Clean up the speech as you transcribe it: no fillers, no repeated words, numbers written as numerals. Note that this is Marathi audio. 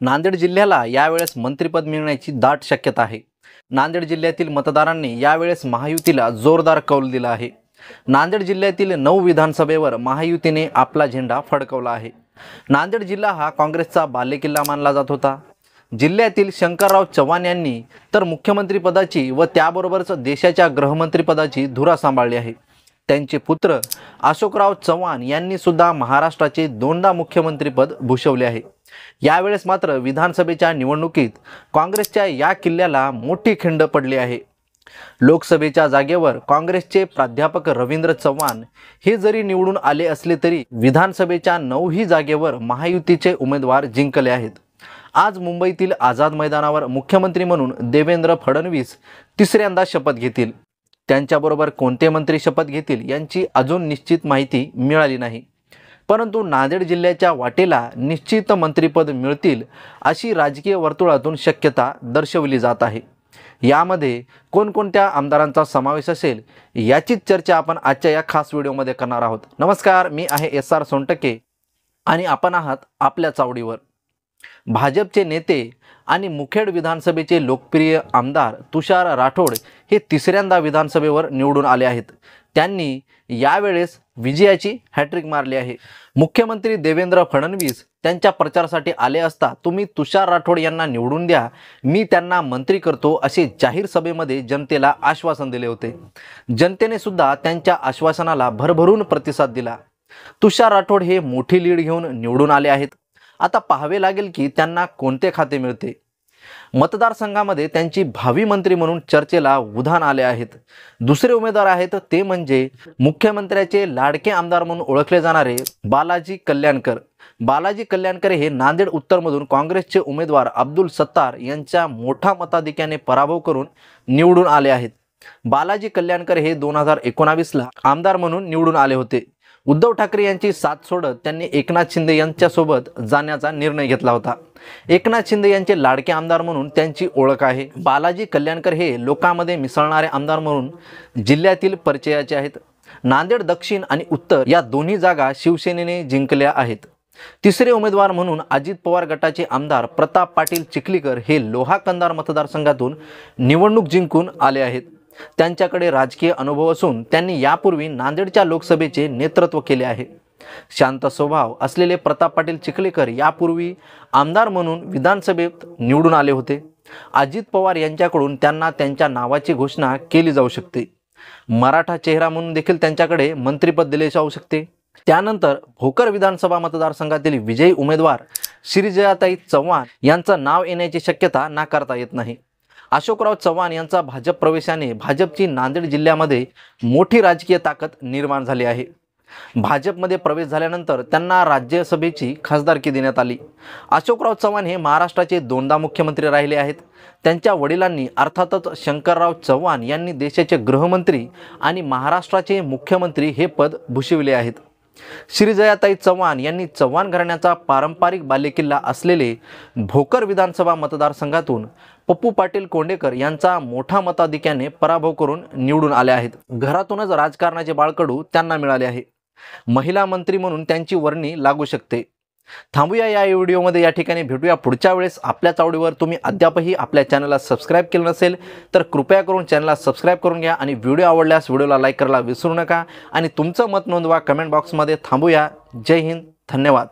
नांदेड जिल्ह्याला यावेळेस मंत्रिपद मिळण्याची दाट शक्यता आहे। नांदेड जिल्ह्यातील मतदारांनी यावेळेस महायुतीला जोरदार कौल दिला आहे। नांदेड जिल्ह्यातील 9 विधानसभेवर महायुतीने आपला झेंडा फडकवला आहे। नांदेड जिल्हा हा काँग्रेसचा बालेकिल्ला मानला जात होता। जिल्ह्यातील शंकरराव चव्हाण यांनी तर मुख्यमंत्रीपदाची व त्याबरोबरच देशाच्या गृहमंत्रीपदाची धुरा सांभाळली आहे। त्यांचे पुत्र अशोकराव चव्हाण यांनी सुद्धा महाराष्ट्राचे दोनदा मुख्यमंत्रीपद भूषवले आहे। यावेळेस मात्र विधानसभेच्या निवडणुकीत काँग्रेसच्या या किल्ल्याला मोठी खिंड पडली आहे। लोकसभेच्या जागेवर काँग्रेसचे प्राध्यापक रवींद्र चव्हाण हे जरी निवडून आले असले तरी विधानसभेच्या 9ही जागेवर महायुतीचे उमेदवार जिंकले आहेत। आज मुंबईतील आझाद मैदानावर मुख्यमंत्री म्हणून देवेंद्र फडणवीस तिसऱ्यांदा शपथ घेतील। त्यांच्याबरोबर कोणते मंत्री शपथ घेतील यांची अजून निश्चित माहिती मिळाली नाही, परंतु नांदेड जिल्ह्याच्या वाटेला निश्चित मंत्रिपद मिळतील अशी राजकीय वर्तुळातून शक्यता दर्शवली जात आहे। यामध्ये कोणकोणत्या आमदारांचा समावेश असेल याचीच चर्चा आपण आजच्या या खास व्हिडिओमध्ये करणार आहोत। नमस्कार, मी आहे SR सोनटके आणि आपण आहात आपल्या चावडीवर। भाजपचे नेते आणि मुखेड विधानसभेचे लोकप्रिय आमदार तुषार राठोड हे तिसऱ्यांदा विधानसभेवर निवडून आले आहेत। त्यांनी यावेळेस विजयाची हॅट्रिक मारली आहे। मुख्यमंत्री देवेंद्र फडणवीस त्यांच्या प्रचारासाठी आले असता तुम्ही तुषार राठोड यांना निवडून द्या, मी त्यांना मंत्री करतो असे जाहीर सभेमध्ये जनतेला आश्वासन दिले होते। जनतेने सुद्धा त्यांच्या आश्वासनाला भरभरून प्रतिसाद दिला। तुषार राठोड हे मोठी लीड घेऊन निवडून आले आहेत। आता पाहावे लागेल की त्यांना कोणते खाते मिळते। मतदारसंघामध्ये त्यांची भावी मंत्री म्हणून चर्चेला उधाण आले आहेत। दुसरे उमेदवार आहेत ते म्हणजे मुख्यमंत्र्याचे लाडके आमदार म्हणून ओळखले जाणारे बालाजी कल्याणकर। बालाजी कल्याणकर हे नांदेड उत्तरमधून काँग्रेसचे उमेदवार अब्दुल सत्तार यांच्या मोठा मताधिक्याने पराभव करून निवडून आले आहेत। बालाजी कल्याणकर हे 2019ला आमदार म्हणून निवडून आले होते। उद्धव ठाकरे यांची साथ सोडत त्यांनी एकनाथ शिंदे यांच्यासोबत जाण्याचा निर्णय घेतला होता। एकनाथ शिंदे यांचे लाडके आमदार म्हणून त्यांची ओळख आहे। बालाजी कल्याणकर हे लोकांमध्ये मिसळणारे आमदार म्हणून जिल्ह्यातील परिचयाचे आहेत। नांदेड दक्षिण आणि उत्तर या दोन्ही जागा शिवसेनेने जिंकल्या आहेत। तिसरे उमेदवार म्हणून अजित पवार गटाचे आमदार प्रताप पाटील चिखलीकर हे लोहा कंधार मतदारसंघातून निवडणूक जिंकून आले आहेत। त्यांच्याकडे राजकीय अनुभव असून त्यांनी यापूर्वी नांदेडच्या लोकसभेचे नेतृत्व केले आहे। शांत स्वभाव असलेले प्रताप पाटील चिखलीकर यापूर्वी आमदार म्हणून विधानसभेत निवडून आले होते। अजित पवार यांच्याकडून त्यांना त्यांच्या नावाची घोषणा केली जाऊ शकते। मराठा चेहरा म्हणून देखील त्यांच्याकडे मंत्रिपद दिले जाऊ शकते। त्यानंतर भोकर विधानसभा मतदारसंघातील विजयी उमेदवार श्रीजयाताई चव्हाण यांचं नाव येण्याची शक्यता नाकारता येत नाही। अशोकराव चव्हाण यांचा भाजप प्रवेशाने भाजपची नांदेड जिल्ह्यामध्ये मोठी राजकीय ताकद निर्माण झाली आहे। भाजपमध्ये प्रवेश झाल्यानंतर त्यांना राज्यसभेची खासदारकी देण्यात आली। अशोकराव चव्हाण हे महाराष्ट्राचे दोनदा मुख्यमंत्री राहिले आहेत। त्यांच्या वडिलांनी अर्थातच शंकरराव चव्हाण यांनी देशाचे गृहमंत्री आणि महाराष्ट्राचे मुख्यमंत्री हे पद भूषविले आहेत। श्रीजयाताई चव्हाण यांनी चव्हाण घराण्याचा पारंपरिक बालेकिल्ला असलेले भोकर विधानसभा मतदारसंघातून पप्पू पाटील कोंडेकर यांचा मोठा मताधिक्याने पराभव करून निवडून आले आहेत। घरातूनच राजकारणाचे बाळकडू त्यांना मिळाले आहे। महिला मंत्री म्हणून त्यांची वर्णी लागू शकते। थांबूया या व्हिडिओमध्ये, या ठिकाणी भेटूया पुढच्या वेळेस आपल्या चावडीवर। तुम्ही अद्यापही आपल्या चॅनलला सबस्क्राईब केलं नसेल तर कृपया करून चॅनलला सबस्क्राईब करून घ्या आणि व्हिडिओ आवडल्यास व्हिडिओला लाईक करायला विसरू नका आणि तुमचं मत नोंदवा कमेंट बॉक्समध्ये। थांबूया। जय हिंद, धन्यवाद।